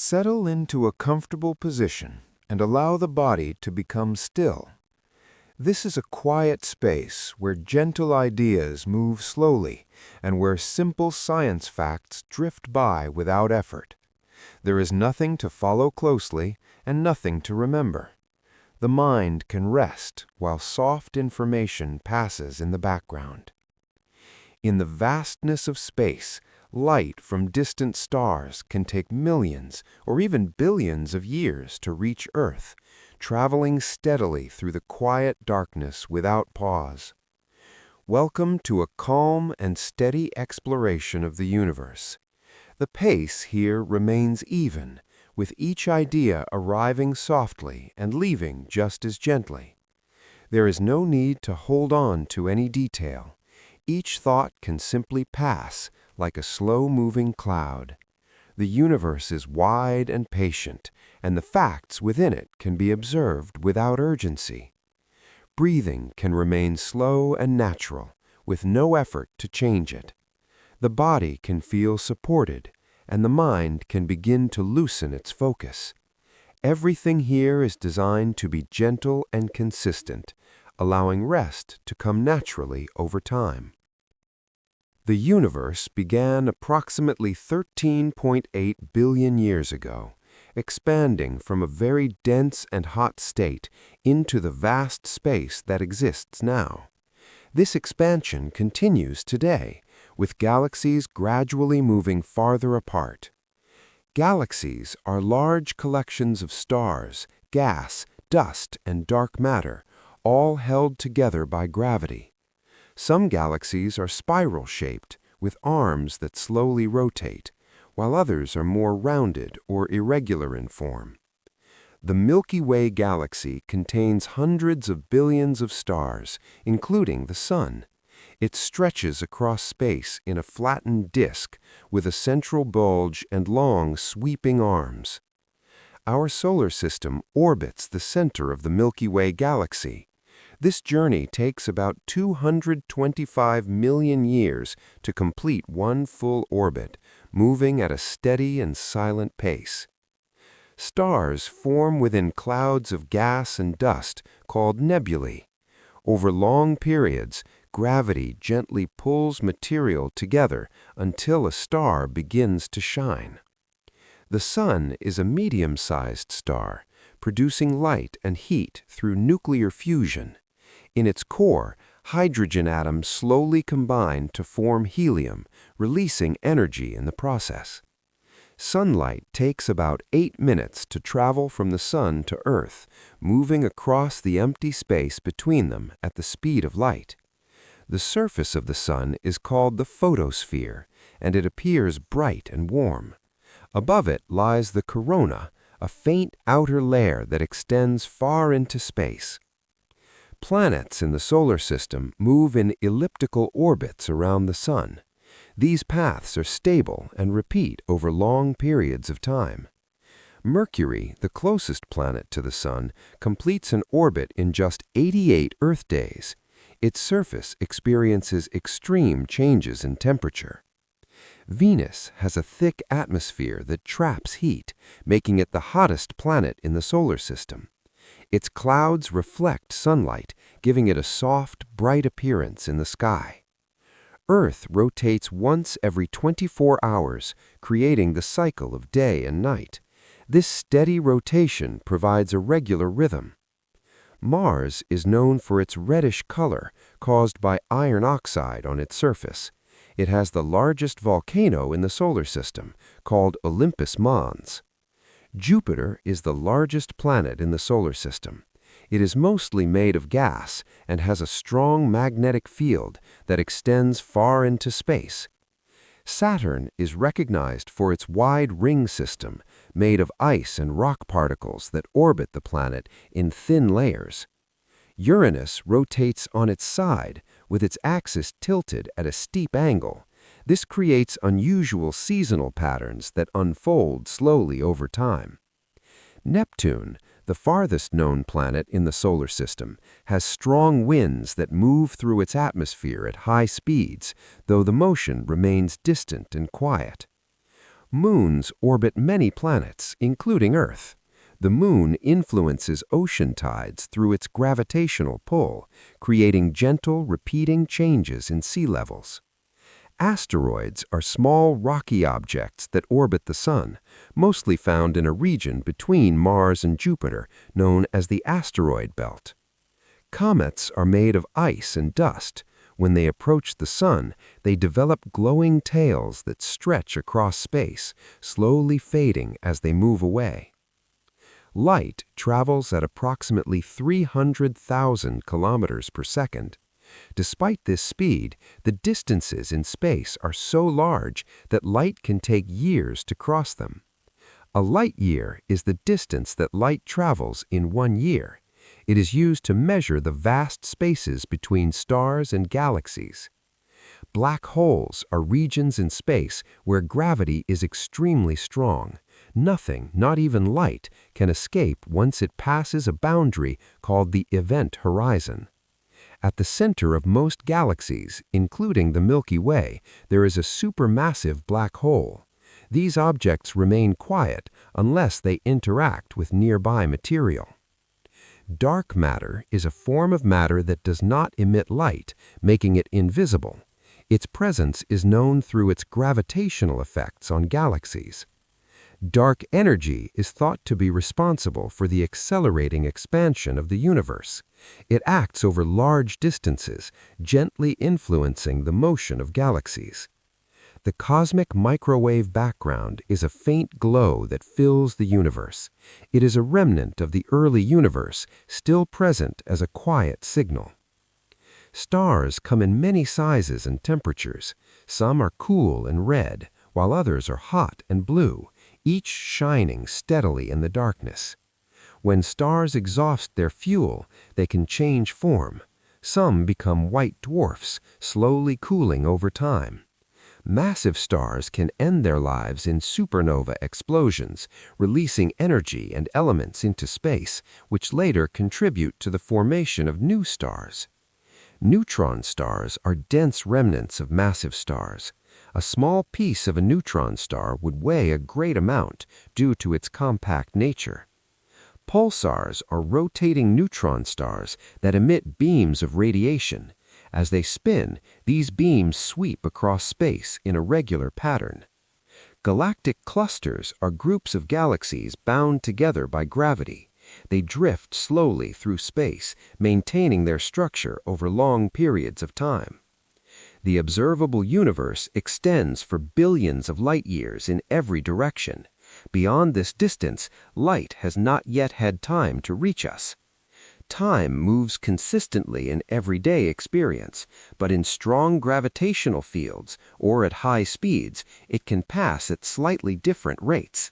Settle into a comfortable position and allow the body to become still. This is a quiet space where gentle ideas move slowly and where simple science facts drift by without effort. There is nothing to follow closely and nothing to remember. The mind can rest while soft information passes in the background. In the vastness of space, light from distant stars can take millions or even billions of years to reach Earth, traveling steadily through the quiet darkness without pause. Welcome to a calm and steady exploration of the universe. The pace here remains even, with each idea arriving softly and leaving just as gently. There is no need to hold on to any detail. Each thought can simply pass, like a slow-moving cloud. The universe is wide and patient, and the facts within it can be observed without urgency. Breathing can remain slow and natural, with no effort to change it. The body can feel supported, and the mind can begin to loosen its focus. Everything here is designed to be gentle and consistent, allowing rest to come naturally over time. The universe began approximately 13.8 billion years ago, expanding from a very dense and hot state into the vast space that exists now. This expansion continues today, with galaxies gradually moving farther apart. Galaxies are large collections of stars, gas, dust, and dark matter, all held together by gravity. Some galaxies are spiral-shaped, with arms that slowly rotate, while others are more rounded or irregular in form. The Milky Way galaxy contains hundreds of billions of stars, including the Sun. It stretches across space in a flattened disk with a central bulge and long, sweeping arms. Our solar system orbits the center of the Milky Way galaxy. This journey takes about 225 million years to complete one full orbit, moving at a steady and silent pace. Stars form within clouds of gas and dust called nebulae. Over long periods, gravity gently pulls material together until a star begins to shine. The Sun is a medium-sized star, producing light and heat through nuclear fusion. In its core, hydrogen atoms slowly combine to form helium, releasing energy in the process. Sunlight takes about 8 minutes to travel from the Sun to Earth, moving across the empty space between them at the speed of light. The surface of the Sun is called the photosphere, and it appears bright and warm. Above it lies the corona, a faint outer layer that extends far into space. Planets in the solar system move in elliptical orbits around the Sun. These paths are stable and repeat over long periods of time. Mercury, the closest planet to the Sun, completes an orbit in just 88 Earth days. Its surface experiences extreme changes in temperature. Venus has a thick atmosphere that traps heat, making it the hottest planet in the solar system. Its clouds reflect sunlight, giving it a soft, bright appearance in the sky. Earth rotates once every 24 hours, creating the cycle of day and night. This steady rotation provides a regular rhythm. Mars is known for its reddish color caused by iron oxide on its surface. It has the largest volcano in the solar system, called Olympus Mons. Jupiter is the largest planet in the solar system. It is mostly made of gas and has a strong magnetic field that extends far into space. Saturn is recognized for its wide ring system made of ice and rock particles that orbit the planet in thin layers. Uranus rotates on its side with its axis tilted at a steep angle. This creates unusual seasonal patterns that unfold slowly over time. Neptune, the farthest known planet in the solar system, has strong winds that move through its atmosphere at high speeds, though the motion remains distant and quiet. Moons orbit many planets, including Earth. The moon influences ocean tides through its gravitational pull, creating gentle, repeating changes in sea levels. Asteroids are small rocky objects that orbit the Sun, mostly found in a region between Mars and Jupiter, known as the asteroid belt. Comets are made of ice and dust. When they approach the Sun, they develop glowing tails that stretch across space, slowly fading as they move away. Light travels at approximately 300,000 kilometers per second. Despite this speed, the distances in space are so large that light can take years to cross them. A light year is the distance that light travels in 1 year. It is used to measure the vast spaces between stars and galaxies. Black holes are regions in space where gravity is extremely strong. Nothing, not even light, can escape once it passes a boundary called the event horizon. At the center of most galaxies, including the Milky Way, there is a supermassive black hole. These objects remain quiet unless they interact with nearby material. Dark matter is a form of matter that does not emit light, making it invisible. Its presence is known through its gravitational effects on galaxies. Dark energy is thought to be responsible for the accelerating expansion of the universe. It acts over large distances, gently influencing the motion of galaxies. The cosmic microwave background is a faint glow that fills the universe. It is a remnant of the early universe, still present as a quiet signal. Stars come in many sizes and temperatures. Some are cool and red, while others are hot and blue, each shining steadily in the darkness. When stars exhaust their fuel, they can change form. Some become white dwarfs, slowly cooling over time. Massive stars can end their lives in supernova explosions, releasing energy and elements into space, which later contribute to the formation of new stars. Neutron stars are dense remnants of massive stars. A small piece of a neutron star would weigh a great amount due to its compact nature. Pulsars are rotating neutron stars that emit beams of radiation. As they spin, these beams sweep across space in a regular pattern. Galactic clusters are groups of galaxies bound together by gravity. They drift slowly through space, maintaining their structure over long periods of time. The observable universe extends for billions of light years in every direction. Beyond this distance, light has not yet had time to reach us. Time moves consistently in everyday experience, but in strong gravitational fields or at high speeds, it can pass at slightly different rates.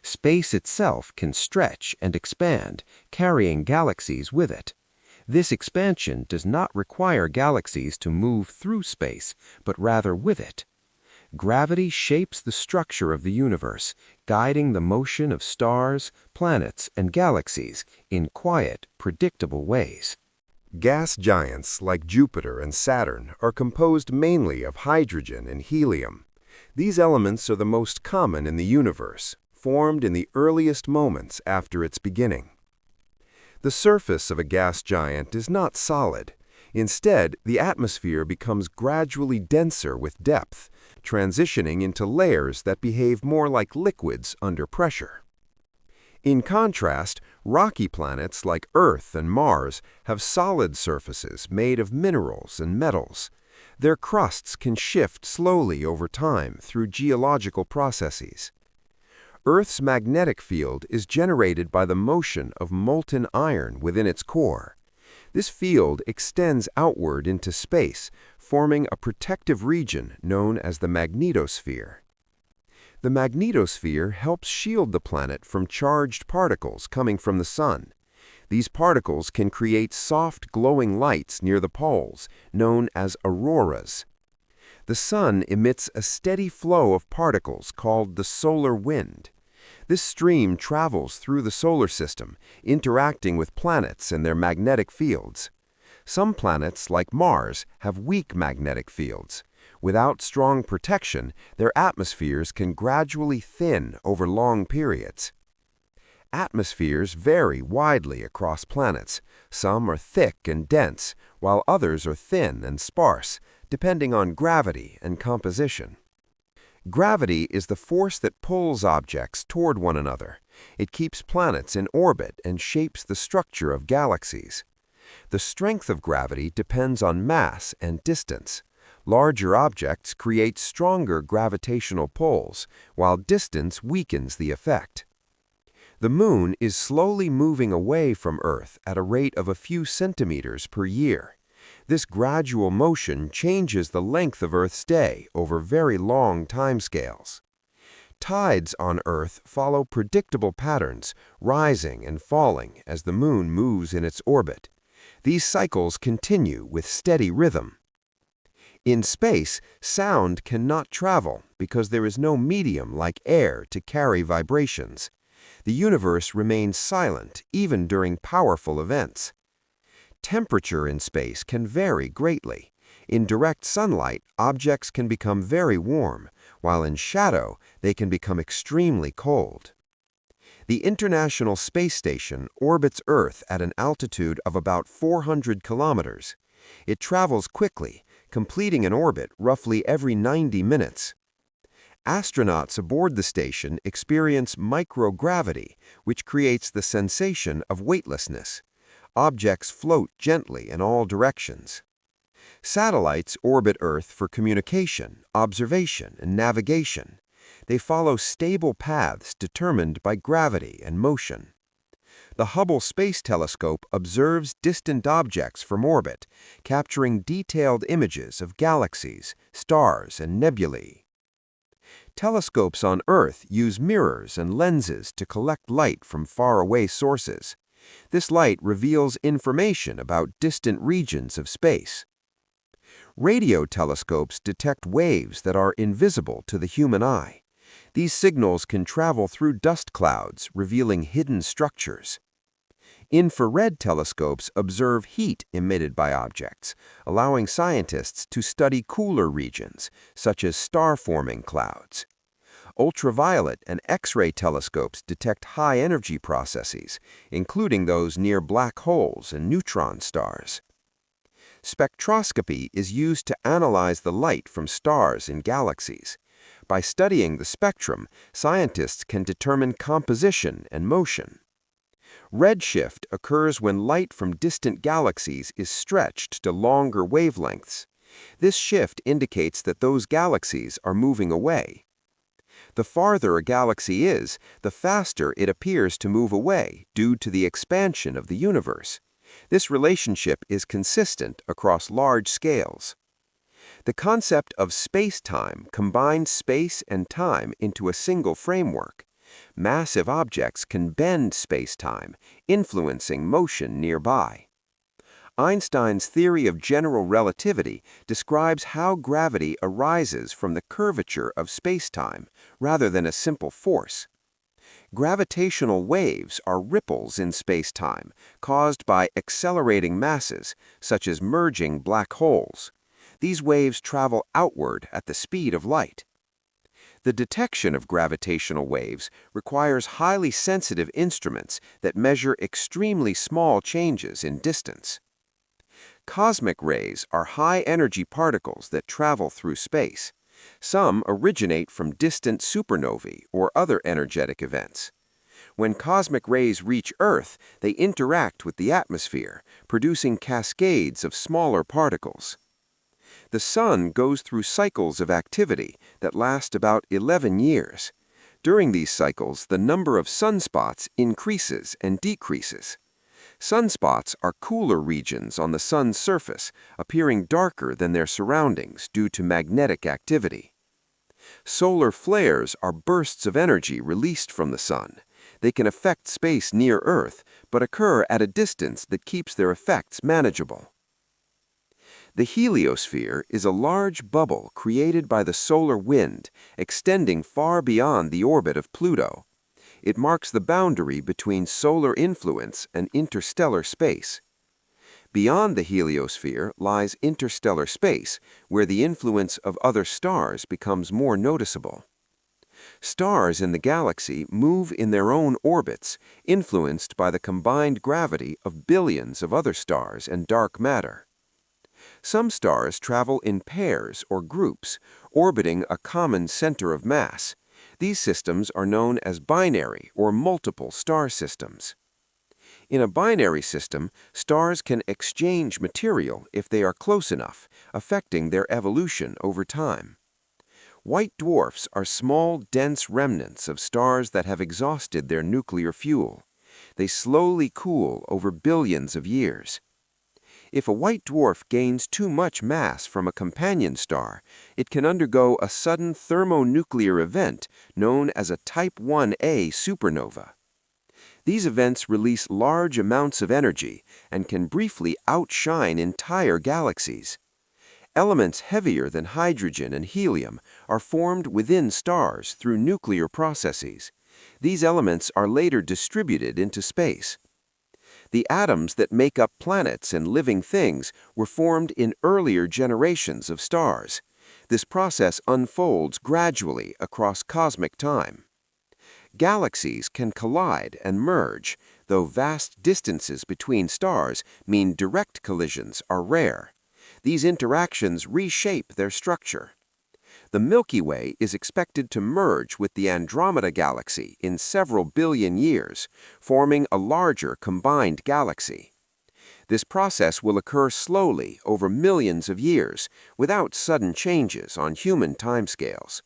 Space itself can stretch and expand, carrying galaxies with it. This expansion does not require galaxies to move through space, but rather with it. Gravity shapes the structure of the universe, guiding the motion of stars, planets, and galaxies in quiet, predictable ways. Gas giants like Jupiter and Saturn are composed mainly of hydrogen and helium. These elements are the most common in the universe, formed in the earliest moments after its beginning. The surface of a gas giant is not solid. Instead, the atmosphere becomes gradually denser with depth, transitioning into layers that behave more like liquids under pressure. In contrast, rocky planets like Earth and Mars have solid surfaces made of minerals and metals. Their crusts can shift slowly over time through geological processes. Earth's magnetic field is generated by the motion of molten iron within its core. This field extends outward into space, forming a protective region known as the magnetosphere. The magnetosphere helps shield the planet from charged particles coming from the sun. These particles can create soft, glowing lights near the poles, known as auroras. The sun emits a steady flow of particles called the solar wind. This stream travels through the solar system, interacting with planets and their magnetic fields. Some planets, like Mars, have weak magnetic fields. Without strong protection, their atmospheres can gradually thin over long periods. Atmospheres vary widely across planets. Some are thick and dense, while others are thin and sparse, depending on gravity and composition. Gravity is the force that pulls objects toward one another. It keeps planets in orbit and shapes the structure of galaxies. The strength of gravity depends on mass and distance. Larger objects create stronger gravitational pulls, while distance weakens the effect. The Moon is slowly moving away from Earth at a rate of a few centimeters per year. This gradual motion changes the length of Earth's day over very long timescales. Tides on Earth follow predictable patterns, rising and falling as the Moon moves in its orbit. These cycles continue with steady rhythm. In space, sound cannot travel because there is no medium like air to carry vibrations. The universe remains silent even during powerful events. Temperature in space can vary greatly. In direct sunlight, objects can become very warm, while in shadow, they can become extremely cold. The International Space Station orbits Earth at an altitude of about 400 kilometers. It travels quickly, completing an orbit roughly every 90 minutes. Astronauts aboard the station experience microgravity, which creates the sensation of weightlessness. Objects float gently in all directions. Satellites orbit Earth for communication, observation, and navigation. They follow stable paths determined by gravity and motion. The Hubble Space Telescope observes distant objects from orbit, capturing detailed images of galaxies, stars, and nebulae. Telescopes on Earth use mirrors and lenses to collect light from faraway sources. This light reveals information about distant regions of space. Radio telescopes detect waves that are invisible to the human eye. These signals can travel through dust clouds, revealing hidden structures. Infrared telescopes observe heat emitted by objects, allowing scientists to study cooler regions, such as star-forming clouds. Ultraviolet and X-ray telescopes detect high-energy processes, including those near black holes and neutron stars. Spectroscopy is used to analyze the light from stars and galaxies. By studying the spectrum, scientists can determine composition and motion. Redshift occurs when light from distant galaxies is stretched to longer wavelengths. This shift indicates that those galaxies are moving away. The farther a galaxy is, the faster it appears to move away due to the expansion of the universe. This relationship is consistent across large scales. The concept of space-time combines space and time into a single framework. Massive objects can bend space-time, influencing motion nearby. Einstein's theory of general relativity describes how gravity arises from the curvature of space-time rather than a simple force. Gravitational waves are ripples in space-time caused by accelerating masses, such as merging black holes. These waves travel outward at the speed of light. The detection of gravitational waves requires highly sensitive instruments that measure extremely small changes in distance. Cosmic rays are high-energy particles that travel through space. Some originate from distant supernovae or other energetic events. When cosmic rays reach Earth, they interact with the atmosphere, producing cascades of smaller particles. The Sun goes through cycles of activity that last about 11 years. During these cycles, the number of sunspots increases and decreases. Sunspots are cooler regions on the Sun's surface, appearing darker than their surroundings due to magnetic activity. Solar flares are bursts of energy released from the Sun. They can affect space near Earth, but occur at a distance that keeps their effects manageable. The heliosphere is a large bubble created by the solar wind, extending far beyond the orbit of Pluto. It marks the boundary between solar influence and interstellar space. Beyond the heliosphere lies interstellar space, where the influence of other stars becomes more noticeable. Stars in the galaxy move in their own orbits, influenced by the combined gravity of billions of other stars and dark matter. Some stars travel in pairs or groups, orbiting a common center of mass. These systems are known as binary or multiple star systems. In a binary system, stars can exchange material if they are close enough, affecting their evolution over time. White dwarfs are small, dense remnants of stars that have exhausted their nuclear fuel. They slowly cool over billions of years. If a white dwarf gains too much mass from a companion star, it can undergo a sudden thermonuclear event known as a Type 1a supernova. These events release large amounts of energy and can briefly outshine entire galaxies. Elements heavier than hydrogen and helium are formed within stars through nuclear processes. These elements are later distributed into space. The atoms that make up planets and living things were formed in earlier generations of stars. This process unfolds gradually across cosmic time. Galaxies can collide and merge, though vast distances between stars mean direct collisions are rare. These interactions reshape their structure. The Milky Way is expected to merge with the Andromeda Galaxy in several billion years, forming a larger combined galaxy. This process will occur slowly over millions of years, without sudden changes on human timescales.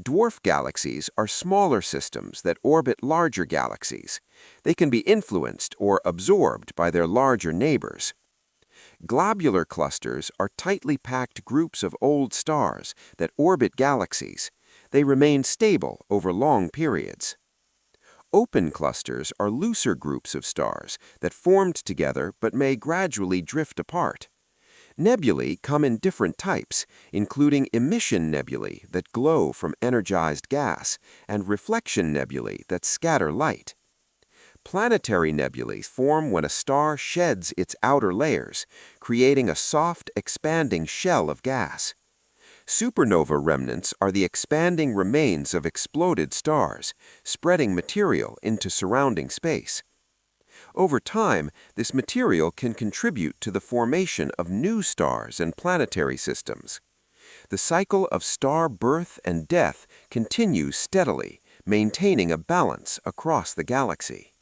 Dwarf galaxies are smaller systems that orbit larger galaxies. They can be influenced or absorbed by their larger neighbors. Globular clusters are tightly packed groups of old stars that orbit galaxies. They remain stable over long periods. Open clusters are looser groups of stars that formed together but may gradually drift apart. Nebulae come in different types, including emission nebulae that glow from energized gas and reflection nebulae that scatter light. Planetary nebulae form when a star sheds its outer layers, creating a soft, expanding shell of gas. Supernova remnants are the expanding remains of exploded stars, spreading material into surrounding space. Over time, this material can contribute to the formation of new stars and planetary systems. The cycle of star birth and death continues steadily, maintaining a balance across the galaxy.